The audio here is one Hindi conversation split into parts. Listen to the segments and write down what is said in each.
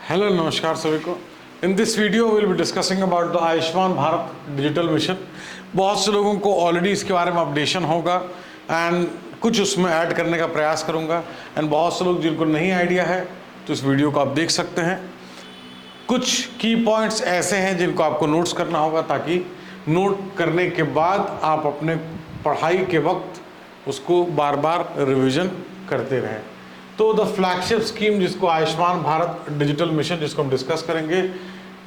हेलो नमस्कार सभी को। In this video will be discussing about the Ayushman Bharat digital mission. बहुत से लोगों को ऑलरेडी इसके बारे में अपडेशन होगा एंड कुछ उसमें ऐड करने का प्रयास करूंगा एंड बहुत से लोग जिनको नहीं आइडिया है तो इस वीडियो को आप देख सकते हैं। कुछ की पॉइंट्स ऐसे हैं जिनको आपको नोट्स करना होगा ताकि नोट करने के बाद आप अपने पढ़ाई के वक्त उसको बार बार रिवीजन करते रहें। तो द फ्लैगशिप स्कीम जिसको आयुष्मान भारत डिजिटल मिशन जिसको हम डिस्कस करेंगे,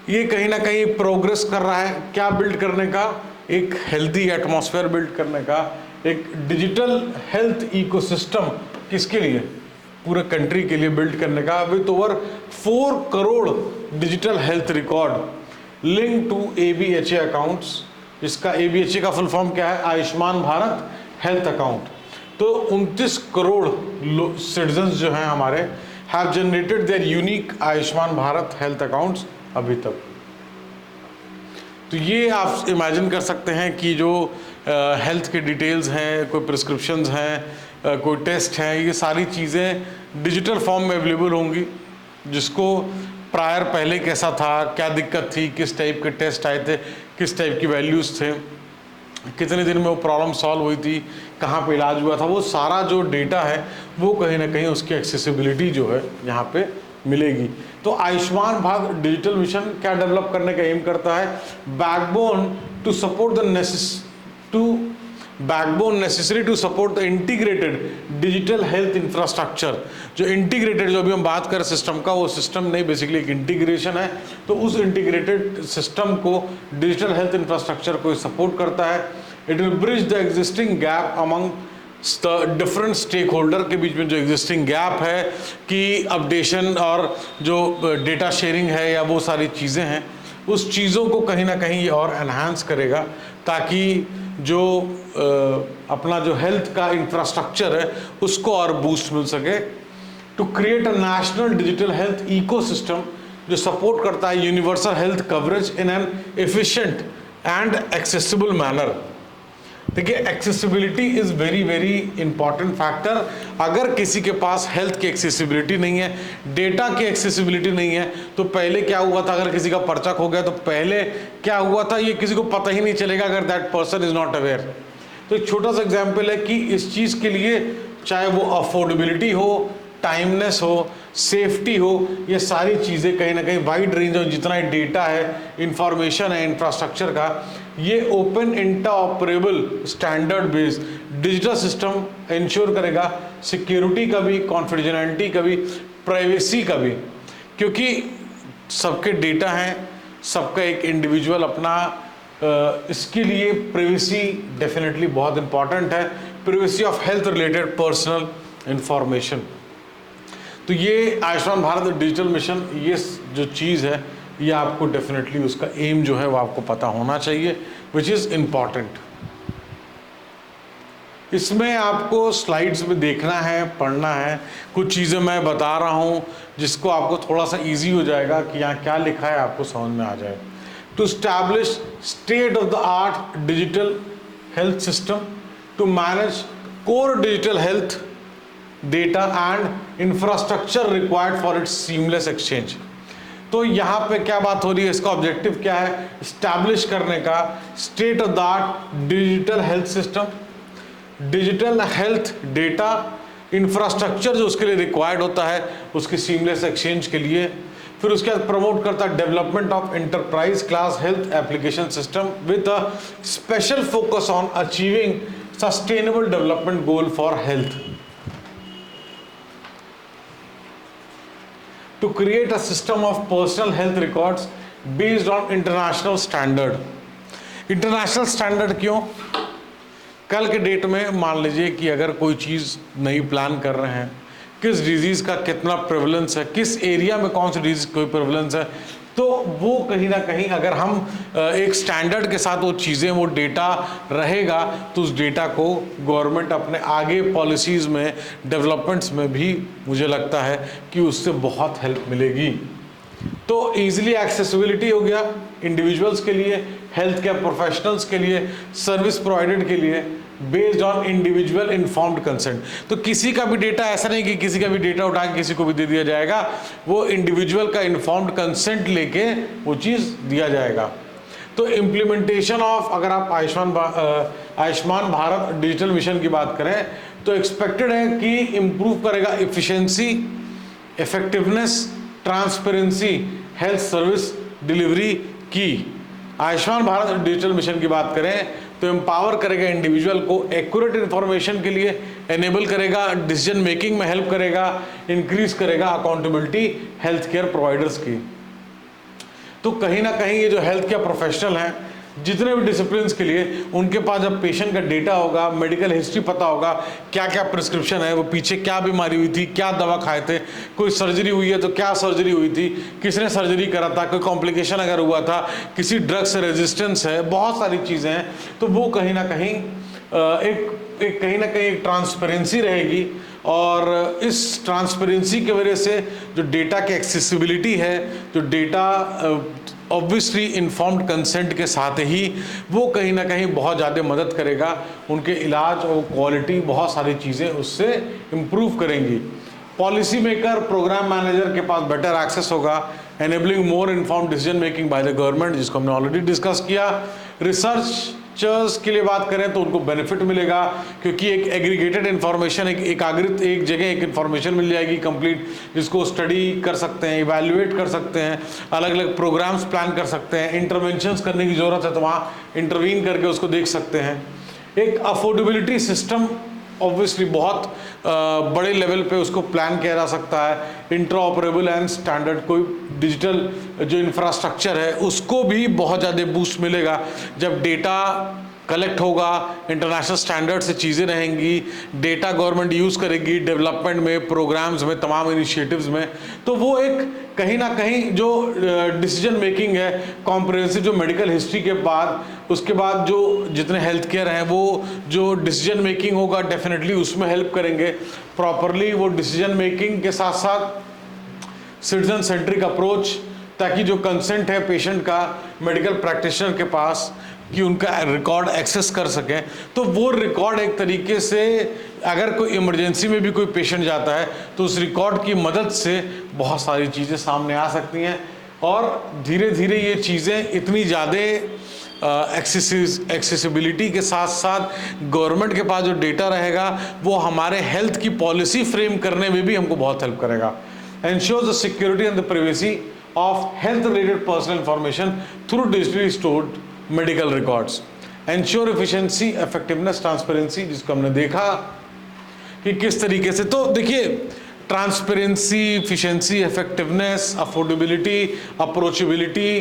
ये कहीं ना कहीं प्रोग्रेस कर रहा है। क्या बिल्ड करने का? एक हेल्दी एटमॉस्फेयर बिल्ड करने का, एक डिजिटल हेल्थ इकोसिस्टम। किसके लिए? पूरे कंट्री के लिए बिल्ड करने का, with over 4 crore digital health record link to ABHA accounts. इसका ABHA का फुल फॉर्म क्या है? Ayushman Bharat health account. तो 29 करोड़ सिटीजन्स जो हैं हमारे have generated their unique Ayushman Bharat health accounts अभी तक। तो ये आप इमेजिन कर सकते हैं कि जो हेल्थ के डिटेल्स हैं, कोई प्रिस्क्रिप्शंस हैं, कोई टेस्ट हैं, ये सारी चीज़ें डिजिटल फॉर्म में अवेलेबल होंगी। जिसको प्रायर पहले कैसा था, क्या दिक्कत थी, किस टाइप के टेस्ट आए थे, किस टाइप की वैल्यूज़ थे, कितने दिन में वो प्रॉब्लम सॉल्व हुई थी, कहाँ पे इलाज हुआ था, वो सारा जो डेटा है वो कहीं ना कहीं उसकी एक्सेसिबिलिटी जो है यहाँ पे मिलेगी। तो आयुष्मान भारत डिजिटल मिशन क्या डेवलप करने का एम करता है? Backbone to support the backbone necessary to support the integrated digital health infrastructure. जो इंटीग्रेटेड, जो अभी हम बात करें सिस्टम का, वो सिस्टम नहीं, बेसिकली एक इंटीग्रेशन है। तो उस इंटीग्रेटेड सिस्टम को, डिजिटल हेल्थ इंफ्रास्ट्रक्चर को सपोर्ट करता है। It will bridge the existing gap among the different stakeholder के बीच में जो एग्जिस्टिंग गैप है कि अपडेशन और जो डेटा शेयरिंग है या वो सारी चीज़ें हैं, उस चीज़ों को कहीं ना कहीं और एनहांस करेगा ताकि जो अपना जो हेल्थ का इंफ्रास्ट्रक्चर है उसको और बूस्ट मिल सके। To create a national digital health ecosystem जो सपोर्ट करता है universal health coverage in an efficient and accessible manner. देखिए, accessibility is very very important factor. अगर किसी के पास हेल्थ की एक्सेसिबिलिटी नहीं है, डेटा की एक्सेसिबिलिटी नहीं है, तो पहले क्या हुआ था, अगर किसी का पर्चा खो गया तो पहले क्या हुआ था ये किसी को पता ही नहीं चलेगा अगर that person is not aware. तो एक छोटा सा एग्जाम्पल है कि इस चीज़ के लिए चाहे वो अफोर्डेबिलिटी हो, टाइमनेस हो, सेफ्टी हो, ये सारी चीज़ें कहीं ना कहीं वाइड रेंज ऑफ जितना डेटा है, इंफॉर्मेशन है इंफ्रास्ट्रक्चर का, ये open interoperable standard based digital system ensure करेगा सिक्योरिटी का भी, कॉन्फिडेंशियलिटी का भी, प्राइवेसी का भी। क्योंकि सबके डेटा हैं, सबका एक इंडिविजुअल अपना, इसके लिए प्राइवेसी डेफिनेटली बहुत इंपॉर्टेंट है। Privacy of health related personal information. तो ये आयुष्मान भारत डिजिटल मिशन, ये जो चीज़ है ये आपको डेफिनेटली उसका एम जो है वो आपको पता होना चाहिए, विच इज़ इम्पॉर्टेंट। इसमें आपको स्लाइड्स में देखना है, पढ़ना है। कुछ चीज़ें मैं बता रहा हूँ जिसको आपको थोड़ा सा इजी हो जाएगा कि यहाँ क्या लिखा है, आपको समझ में आ जाए। To establish state of the art digital health system to manage core digital health data and infrastructure required for its seamless exchange. तो यहाँ पे क्या बात हो रही है, इसका ऑब्जेक्टिव क्या है? स्टैब्लिश करने का state of the art digital health system, digital health data infrastructure जो उसके लिए रिक्वायर्ड होता है उसके सीमलेस एक्सचेंज के लिए। फिर उसके बाद प्रमोट करता है development of enterprise class health application system with a special focus on achieving sustainable development goal for health. To create a system of personal health records based on international standard। International standard क्यों? कल के डेट में मान लीजिए कि अगर कोई चीज़ नई प्लान कर रहे हैं, किस डिजीज़ का कितना प्रेवलेंस है, किस एरिया में कौन सी डिजीज़ कोई प्रेवलेंस है, तो वो कहीं ना कहीं अगर हम एक स्टैंडर्ड के साथ वो चीज़ें, वो डेटा रहेगा तो उस डेटा को गवर्नमेंट अपने आगे पॉलिसीज़ में, डेवलपमेंट्स में भी मुझे लगता है कि उससे बहुत हेल्प मिलेगी। तो ईजिली एक्सेसिबिलिटी हो गया इंडिविजुअल्स के लिए, हेल्थ केयर प्रोफेशनल्स के लिए, सर्विस प्रोवाइडर के लिए, based on individual informed consent. तो किसी का भी डेटा ऐसा नहीं कि किसी का भी डेटा उठा के किसी को भी दे दिया जाएगा, वो इंडिविजुअल का इन्फॉर्म्ड कंसेंट लेके वो चीज़ दिया जाएगा। तो इम्प्लीमेंटेशन ऑफ, अगर आप आयुष्मान भारत डिजिटल मिशन की बात करें तो एक्सपेक्टेड है कि इम्प्रूव करेगा efficiency, effectiveness, transparency, health service delivery की। आयुष्मान भारत डिजिटल मिशन की बात करें तो एम्पावर करेगा इंडिविजुअल को एक्यूरेट इन्फॉर्मेशन के लिए, एनेबल करेगा डिसीजन मेकिंग में हेल्प करेगा, इंक्रीज करेगा अकाउंटेबिलिटी हेल्थ केयर प्रोवाइडर्स की। तो कहीं ना कहीं ये जो हेल्थ केयर प्रोफेशनल हैं जितने भी डिसिप्लिन के लिए, उनके पास जब पेशेंट का डेटा होगा, मेडिकल हिस्ट्री पता होगा, क्या क्या प्रिस्क्रिप्शन है, वो पीछे क्या बीमारी हुई थी, क्या दवा खाए थे, कोई सर्जरी हुई है तो क्या सर्जरी हुई थी, किसने सर्जरी करा था, कोई कॉम्प्लिकेशन अगर हुआ था, किसी ड्रग से रेजिस्टेंस है, बहुत सारी चीज़ें हैं। तो वो कहीं ना कहीं एक ट्रांसपेरेंसी रहेगी, और इस ट्रांसपेरेंसी की वजह से जो डेटा की एक्सेसिबिलिटी है, जो डेटा ऑब्वियसली इन्फॉर्म्ड कंसेंट के साथ ही वो कहीं ना कहीं बहुत ज़्यादा मदद करेगा, उनके इलाज और क्वालिटी, बहुत सारी चीज़ें उससे इम्प्रूव करेंगी। पॉलिसी मेकर, प्रोग्राम मैनेजर के पास बेटर एक्सेस होगा, enabling more informed decision making by the government, जिसको हमने ऑलरेडी डिस्कस किया। रिसर्चर्स के लिए बात करें तो उनको बेनिफिट मिलेगा, क्योंकि एक एग्रीगेटेड इन्फॉर्मेशन, एक जगह एक इन्फॉर्मेशन मिल जाएगी कंप्लीट, जिसको स्टडी कर सकते हैं, इवैल्यूएट कर सकते हैं, अलग अलग प्रोग्राम्स प्लान कर सकते हैं, इंटरवेंशंस करने की ज़रूरत है तो वहाँ इंटरवीन करके उसको देख सकते हैं। एक अफोर्डेबिलिटी सिस्टम ऑब्वियसली बहुत बड़े लेवल पे उसको प्लान किया जा सकता है। इंटरऑपरेबल एंड स्टैंडर्ड, कोई डिजिटल जो इंफ्रास्ट्रक्चर है उसको भी बहुत ज़्यादा बूस्ट मिलेगा जब डेटा कलेक्ट होगा, इंटरनेशनल स्टैंडर्ड से चीज़ें रहेंगी, डेटा गवर्नमेंट यूज़ करेगी डेवलपमेंट में, प्रोग्राम्स में, तमाम इनिशिएटिव्स में। तो वो एक कहीं ना कहीं जो डिसीजन मेकिंग है, कॉम्प्रिहेंसिव जो मेडिकल हिस्ट्री के बाद, उसके बाद जो जितने हेल्थ केयर हैं, वो जो डिसीजन मेकिंग होगा डेफिनेटली उसमें हेल्प करेंगे प्रॉपरली। वो डिसीजन मेकिंग के साथ साथ सिटीजन सेंट्रिक अप्रोच, ताकि जो कंसेंट है पेशेंट का मेडिकल प्रैक्टिशनर के पास कि उनका रिकॉर्ड एक्सेस कर सकें। तो वो रिकॉर्ड एक तरीके से, अगर कोई इमरजेंसी में भी कोई पेशेंट जाता है तो उस रिकॉर्ड की मदद से बहुत सारी चीज़ें सामने आ सकती हैं, और धीरे धीरे ये चीज़ें इतनी ज़्यादा एक्सेसिबिलिटी के साथ साथ गवर्नमेंट के पास जो डेटा रहेगा वो हमारे हेल्थ की पॉलिसी फ्रेम करने में भी हमको बहुत हेल्प करेगा। Ensures the security and the privacy of health related personal information through digitally stored medical records, ensure efficiency, effectiveness, transparency, जिसको हमने देखा कि किस तरीके से। तो देखिए, transparency, efficiency, effectiveness, affordability, approachability,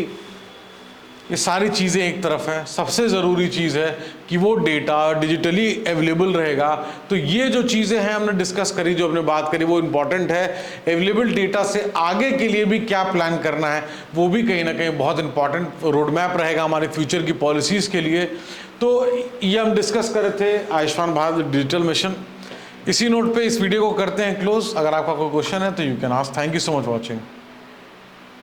ये सारी चीज़ें एक तरफ है। सबसे ज़रूरी चीज़ है कि वो डेटा डिजिटली अवेलेबल रहेगा। तो ये जो चीज़ें हैं हमने डिस्कस करी, जो हमने बात करी, वो इम्पॉर्टेंट है। अवेलेबल डेटा से आगे के लिए भी क्या प्लान करना है वो भी कहीं ना कहीं बहुत इंपॉर्टेंट रोड मैप रहेगा हमारे फ्यूचर की पॉलिसीज़ के लिए। तो ये हम डिस्कस कर रहे थे आयुष्मान भारत डिजिटल मिशन। इसी नोट पे इस वीडियो को करते हैं क्लोज। अगर आपका कोई क्वेश्चन है तो you can ask. Thank you so much watching.